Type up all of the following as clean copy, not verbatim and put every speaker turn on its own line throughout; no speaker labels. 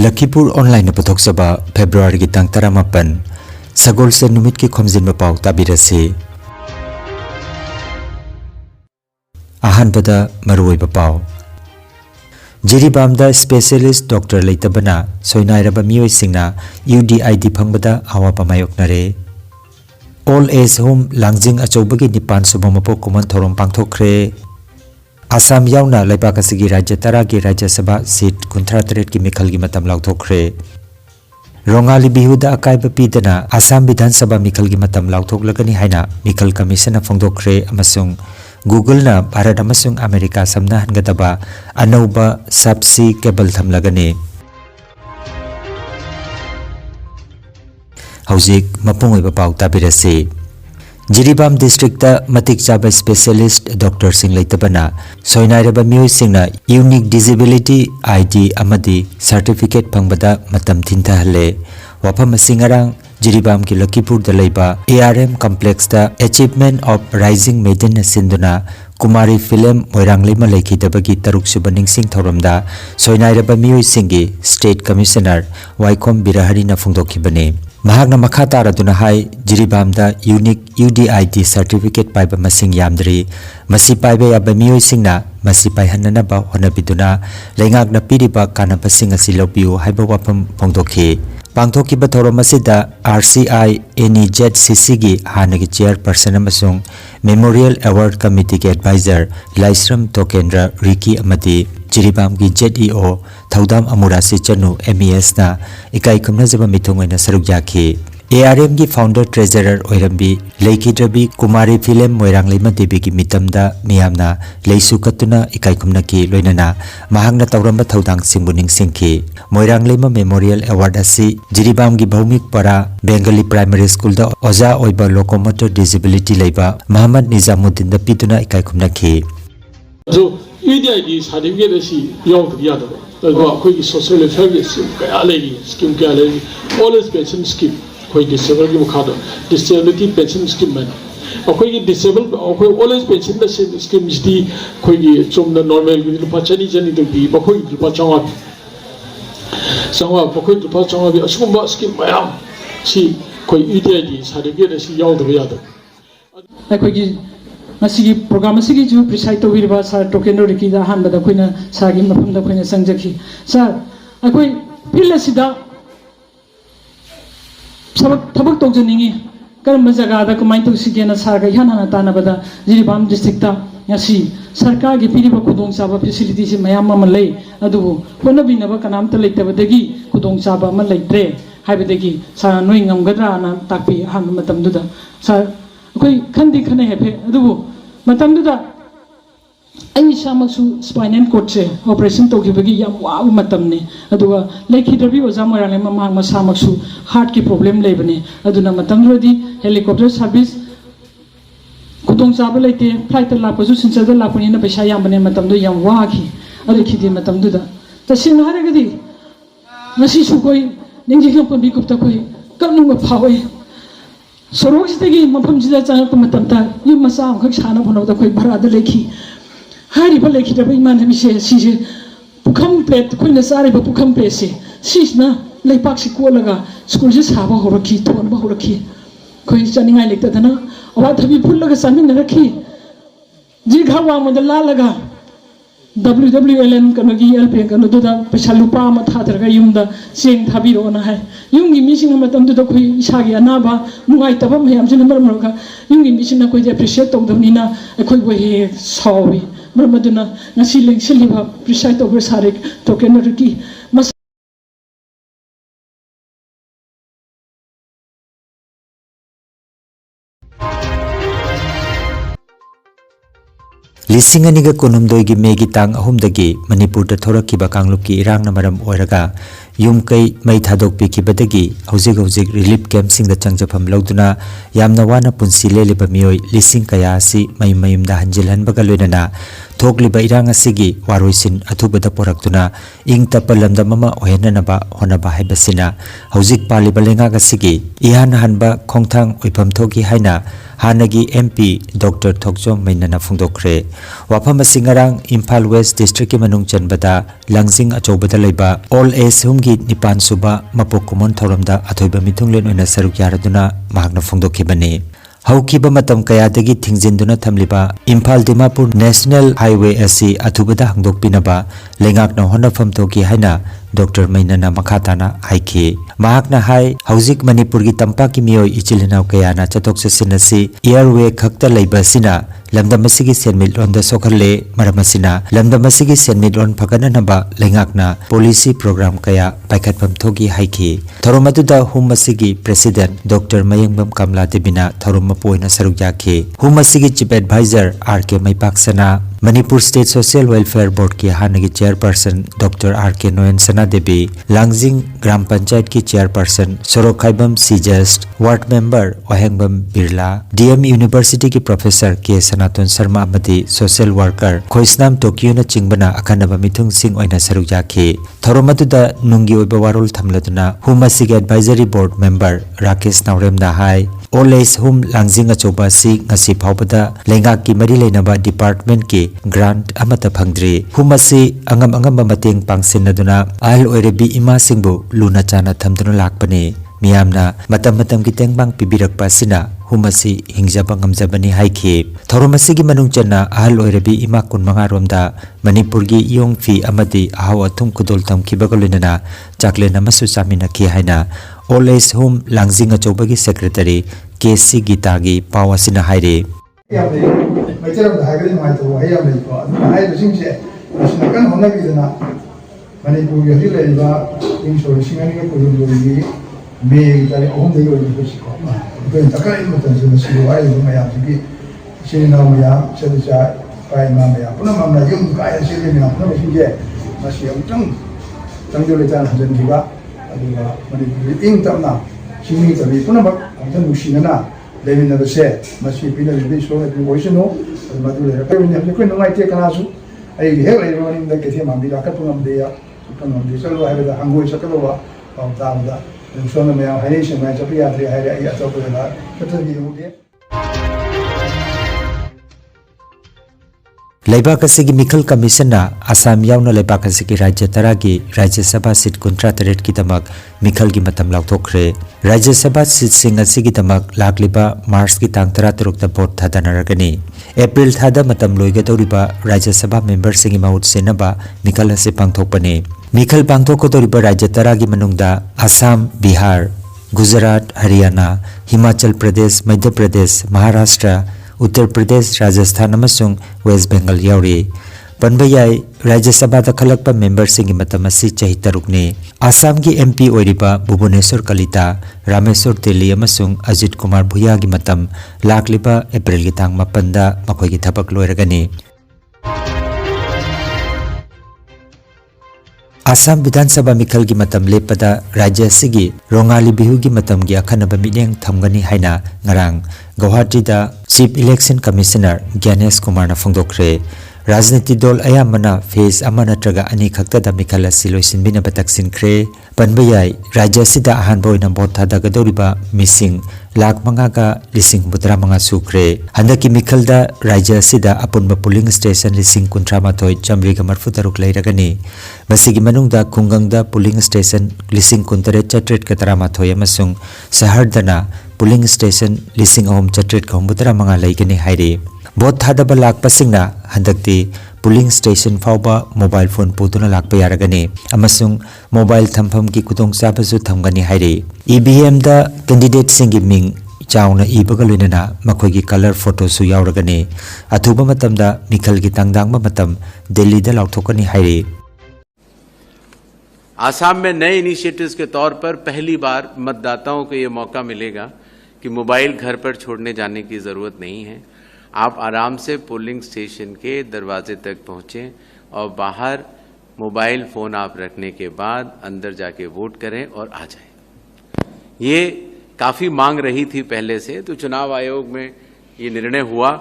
Lakhipur Online Puthokchaba February ki tang 18 Sagol se numit ki Khomjinba Pao tabirasi. Ahanbada maruoiba pao. Jiribamda specialist doctor leitabana soinairaba mioi singna UDID phangbada awapa mayoknare. All age home langjing achobagi nipan subamapo kuman thorom pangthokre. Assam yauna laibakasigi rajya tara ki Rajya Sabha seat 53 ki mikhal gi matam lauthokre. Rongali bihuda akaiba pidana Assam Bidhan Sabha mikhal gi matam lauthoklagani haina mikhal commission phongdokre amasung Google na Bharat amasung America samna hangadaba anauba subsea cable thamlagani. Haujik mapungoiba pau tabirasi. Jiribam district ta matik chaba specialist doctor sing leitabana soinairaba mioi singna unique disability ID amadi certificate phangbada matam thinta halle. Wafam singarang Jiribam ki Lakhipur da leiba ARM complex ta achievement of rising maiden sinduna Kumari film moiranglima lekhidabagi taruk subaning sing thoramda soinairaba mioi singi state commissioner Waikom Birahari na phongdokhibani. Mahakna makha taraduna hai Jiribam da unique UDID certificate paiba masing yamdri masi paiba yaba mioi singna masi paihanna ba honabiduna lengak na piriba kanaba sing asi lobiu haiba wafam phongdokhi. Pangthoki bathorom asida RCI NEZCC gi hanagi chairperson amasung Memorial Award Committee ki advisor Laisram Tokendra Riki amadi Jiribam gi ZEO Thaudam Amurasi Chanu MES na ikai kumna jaba mithungoina saruk yakhi. ARM gi founder treasurer oirambi Laikhidrabi Kumari film moiranglima devi gi mitamda miyamna leisukatuna ikai kumna ki loinana mahangna tauramba thaudang singbuning singki. Moiranglima Memorial Award asi Jiribam gi Bhaumik Para Bengali Primary School da oja oiba locomotor disability leiba Muhammad Nizamuddin da pituna ikai kumna ki.
So UDID certificate asi yong yado ko koi social service kaya legi scheme kaya legi all pension scheme koi disabled ki mukhado disability pension scheme man koi disabled koi all pension da scheme jdi koi chomna normal ki lupa chani to bi koi lupa changwa koi lupa changwa bi asumba scheme mayam si koi UDID certificate asi yong yado
koi masigi program masigi ju preside to wirba sar tokeno rikida hanbada koina sagi mafamda koina sangjaki sar akoi pilasida sabak thabak tokjaningi karam jaga da kamai to sigena saga yana tanabada Jiribam district ta yasi sarkar gi piriba khudong chaba facility si mayam ma lei adu hona binaba kanam ta leitabadagi khudong chaba ma leitre haibadagi sa noi ngamgadra na takpi han matam duda sa koi khandi khane hepe adu matamduda ai samaksu spinal cord se operation tokibagi yam wa matamne aduga lekhidrabi oja morale mamang masamaksu heart ki problem lebane aduna matamrodi helicopter service kudong chaba leite flight la pasu sinchada la pani na paisa yam bane matamdu yam wa ki adu khidi matamduda tasin haragadi nasi su koi ningji kam bi kupta koi kanung phawai sorok sitagi mafam jida changak matamta yum masa amkhak sana phonawda koi bharada lekhi hari ba lekhi da iman mi se si pukham plate koi na sari ba pukham plate se sisna leipak si ko laga school je saba horakhi thon ba horakhi koi chaningai lekta dana awa thabi phul laga samin na rakhi ji ghawa modal la laga WWLN kanogi LP kanoduda pesa lupa ma thadraga yumda sing thabiro na hai yungi missing matam du koi isagi anaba mungai tabam hayam jina marmaga yungi missing na koi appreciate tawdani na koi bo he sawi marmaduna ngasi leng siliba appreciate over sarik token riki mas
Lising aniga kunumdoi gi megi tang ahumdagi Manipur da thorakiba kanglup ki irang na maram oiraga yum kai mai thadok pi ki badagi hojik relief camp sing da changjapam lauduna yamna wana punsi leliba mioi lising kaya si mai mayum da hanjilhan baga loinana thokliba irang asigi waroisin athubada poraktuna ing tapalamda mama ohenna ba honaba haibasina hojik paliba lenga gasigi ihan hanba khongthang oipam thoki haina Hanagi MP Dr. Thokjom Mainana Phungdokre Wafam Singarang Imphal West District ki manung chanbada Langsing achobada leiba All Age Home gi की निपान सुबा मपोक कुमोन थौरमदा अथोइबा मिथुंगलेन ओइना सरुक यारदुना महाकना फोंदोखिबने हौखिबा मतम कयादगी थिंगजिंदुना थमलिबा Imphal Dimapur national highway असी अथुबदा हंगदोकपिनबा लेंगाकना होनफम तोकी हाइना doctor मैनना मखाताना हाइखि महाकना high हौजिक Manipur की तंपाक की मियोय इचिलिनाव कयाना चतोक चसिनसी airway खक्ता लैबसिना लमदमसिगी सेनमिलोन the सोखले मरमसिना लमदमसिगी सेनमिलोन फगननबा लेंगाकना policy programme कया पाइखतफम थोगी हाइखि थरोमदुदा हुमसिगी president doctor मयंगबम कमला देबिना थरोम पोइना सरुक याखि हुमसिगी chief adviser are के मैपाक्सना Manipur state social welfare board की हानगी चेयरपर्सन डॉक्टर आर के नोयन सना देवी लांगजिंग ग्राम पंचायत की चेयरपर्सन सोरोखाइबम सीजस्ट ward member Ohengbam Birla DM university की प्रोफेसर के सनातन शर्मा अमदी सोशल वर्कर खोइसनाम टोकियो न चिंगबना अखनबा मिथुंग सिंह ओइना सरुक याखि थरोमदुदा नुंगी ओइबा वारोल थमलदुना हुमसिगी एडवाइजरी बोर्ड मेंबर राकेश नावरेमना हाई ओल्ड एज होम लांगजिंग अचौबा सी ngasi फाउबदा लेंगा की मरी लेनबा डिपार्टमेंट की ग्रांट अमत फंगद्री हुमसी अंगम अंगम मतेंग पांगसिनदुना अहल ओइरेबी इमा सिंगबु लुना चाना थमदुना लाकपने मियामना मतम मतम की तेंगबांग पिबिरकपा सिना हुमसी हिंगजाबा ngamjabani हाइखि थौरमसी की मनुंग चना अहल ओइरेबी इमा कुनमंगा रोमदा मणिपुर की योंग फी अमदी आहाव अथुम कुदोल थमखिबगा लोइनना चाकले नमसु चामिनखि हाइना ओल्ड एज होम लांगजिंग अचौबगी सेक्रेटरी केसी गीतागी पावासिना हाइरे
लेमिनबसे मसी पिना बिबि सोना बि ओइसनो मदु ले रखे ने कोइ नंगाइते Kanasu ai hey लेरोनिंग the Cathay मामि लाका पुनम देया पुनम दे चलो हाइबे द हंगोइ सकलवा पाउतामदा सोना मे हाइने समय चपिया दे हाइरे ai अतोपला कतबि मुगे
लेबाक की मिखल कमीशन आसाम यावना लेबाक की राज्य तरा की राज्य सभा सीट 53 की तमक मिखल की मतम लाउथोखरे राज्य सभा सीट सिंग की तमक लाखलिबा मार्च की तांग 13 भोट थादनरगनी एप्रिल थादा मतम लोइगदौरिबा राज्य सभा मेंबर सिंग माउट सेनबा मिखल से पांगथोकपने मिखल पांगथोकदौरिबा राज्य तरा की मनुंगदा आसाम बिहार गुजरात हरियाणा हिमाचल प्रदेश मध्य प्रदेश महाराष्ट्र उत्तर प्रदेश राजस्थान अमसुंग वेस्ट बेंगल यावरी पनबयाई राज्य सभा खलक मेंबर सिंह मतम असि चही तरुकने आसाम की एमपी ओरिबा भुवनेश्वर कलिता रामेश्वर तेली अमसुंग अजित कुमार भुया की मतम लाखलिबा अप्रैल की तांग 9 दा मखोई की थबक लोइरगनी आसाम विधानसभा मिखल की मतम लेपदा राज्य सिगी रोंगाली बिहु की मतम की अखनब मिनेंग थमगनी हाइना ngarang गुवाहाटी दा chief election commissioner Gyanesh Kumar ना फोंदोखरे राजनीति दल अयामना फेज अमा नत्रगा अनि खक्तदा मिखल असि लोइसिनबिना बतकसिनख्रे पनबयाई राज्य सिदा अहानबा ओइना भोट थादगदौरिबा मिसिंग लाख मंगा का लिसिंग बुद्रा मंगा सुख्रे हंदकी मिखलदा राज्य सिदा अपुनबा पुलिंग स्टेशन लिसिंग 13 चमरीगा मरफु तरुक लैरगनी मसिगी मनुंगदा खुंगंगदा पुलिंग स्टेशन लिसिंग 19 का 13 अमसुंग शहरदना पुलिंग स्टेशन लिसिंग 9 मंगा लैगनी हाइरे भोट थादबा लाखपसिंगना हंदकती पुलिंग स्टेशन फाउबा मोबाइल फोन पुदुना लाखपा यारगनी अमसुंग मोबाइल थमफम की कुतोंग साबसु थमगनी हाइरे ईवीएम दा कैंडिडेट सिंगी मिंग चाउना इबगा लोइनना मखोगी कलर फोटो सु यावरगनी अथुबा मतमदा मिखल की तांगदांगबा मतम दिल्ली दा लाउथोकनी हाइरे
आसाम में नए इनिशिएटिव्स के तौर पर पहली बार मतदाताओं को ये मौका मिलेगा कि मोबाइल घर पर छोड़ने जाने की जरूरत नहीं है। आप आराम से पोलिंग स्टेशन के दरवाजे तक पहुंचें और बाहर मोबाइल फ़ोन आप रखने के बाद अंदर जाके वोट करें और आ जाएं। ये काफ़ी मांग रही थी पहले से, तो चुनाव आयोग में ये निर्णय हुआ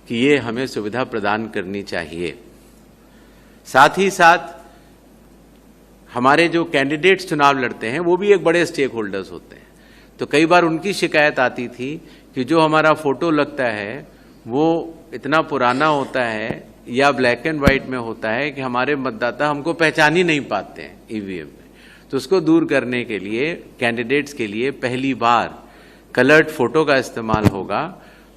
कि ये हमें सुविधा प्रदान करनी चाहिए। साथ ही साथ हमारे जो कैंडिडेट्स चुनाव लड़ते हैं वो भी एक बड़े स्टेक होल्डर्स होते हैं, तो कई बार उनकी शिकायत आती थी कि जो हमारा फ़ोटो लगता है वो इतना पुराना होता है या ब्लैक एंड वाइट में होता है कि हमारे मतदाता हमको पहचान ही नहीं पाते हैं ईवीएम में। तो उसको दूर करने के लिए कैंडिडेट्स के लिए पहली बार कलर्ड फोटो का इस्तेमाल होगा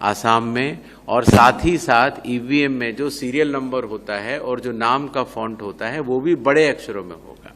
आसाम में, और साथ ही साथ ईवीएम में जो सीरियल नंबर होता है और जो नाम का फॉन्ट होता है वो भी बड़े अक्षरों में होगा।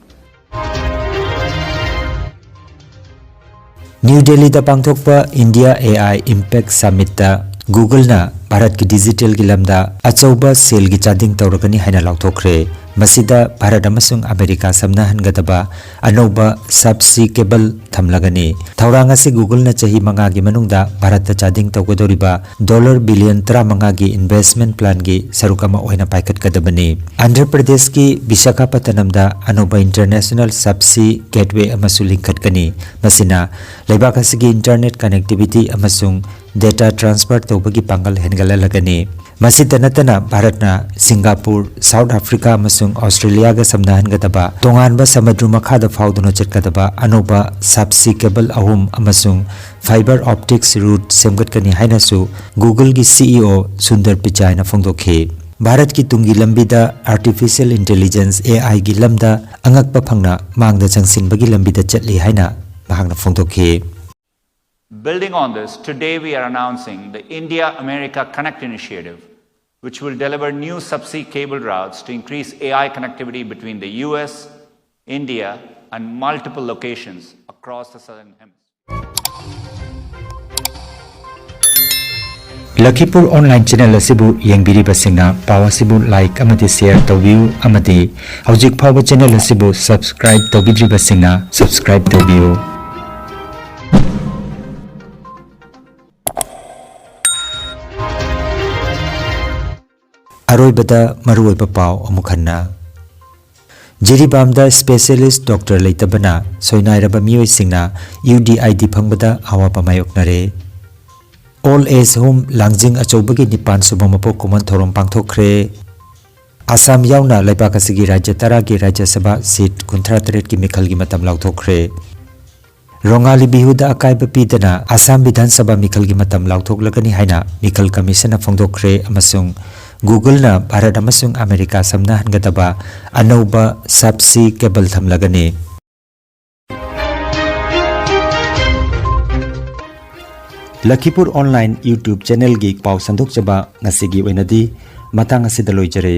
न्यू दिल्ली दा पांगथोकपा India AI impact summit Google ना भारत की डिजिटल की लमदा अचौबा सेल की चादिंग तौरकनी हैना लाउथोखरे। मसीदा भारत अमसुंग अमेरिका समना हनगदबा अनौबा सबसी केबल थमलगनी। थौरांग असे गूगल ना चही मंगा की मनुंगदा भारत चादिंग तौगदोरिबा $1 बिलियन 35 की इन्वेस्टमेंट प्लान की सरुकमा ओइना पाइकट कदबनी। आंध्र प्रदेश की विशाखापत्तनम दा अनौबा इंटरनेशनल सबसी गेटवे अमसु लिंकटकनी। मसिना लेबाक असिगी इंटरनेट कनेक्टिविटी अमसुंग डेटा ट्रांसफर तौबगी पांगल हेनगललगनी। मसीद नतना भारतना सिंगापुर, साउथ अफ्रीका अमसुंग ऑस्ट्रेलिया गा समनाहनगदबा तोंगानबा समुद्र मखादा फाउदुना चटकदबा अनौबा सबसी केबल अहुम अमसुंग फाइबर ऑप्टिक्स रूट सेमगटकनी हाइनासु गूगल की सीईओ सुंदर पिचाइना फोंदोखे। भारत की तुंगी लंबीदा आर्टिफिशियल इंटेलिजेंस एआई की लमदा अंगकपा फंगना मांगदा चंगसिनबगी लंबीदा चटली हाइना महागना फोंदोखे।
Building on this, today we are announcing the India-America Connect initiative, which will deliver new subsea cable routes to increase AI connectivity between the US, India, and multiple locations across the southern hemisphere.
Lakhipur online channel asibu yengbiriba singna pawa sibu like amati share tawbiu amati hojik phawa channel asibu subscribe tawbidriba singna subscribe tawbiu. अरोइबदा मरुइबा पाव अमुखन्ना जिरीबामदा specialist doctor लेतबना सोइनाइरबा मियोइसिंगना UDID फंगबदा आवापा मायोकनरे। ऑल एज होम लांगजिंग अचौबगी निपान सुबा मपो कुमन थोरम पांगथोखरे। आसाम यावना लेबाकसिगी राज्य 13 की राज्यसभा सीट 53 की मिखल की मतम लाउथोखरे। रोंगाली बिहुदा अकाइब पीदना आसाम विधानसभा मिखल की मतम लाउथोखलगनी हाइना मिखल कमीशन फोंदोखरे। अमसुंग गूगल ना भारत अमसुंग अमेरिका समना हनगदबा अनौबा सबसी केबल थमलगनी। लखीपुर ऑनलाइन यूट्यूब चैनल की पाव संदोक जबा ngasi gi oinadi matang asida loijare।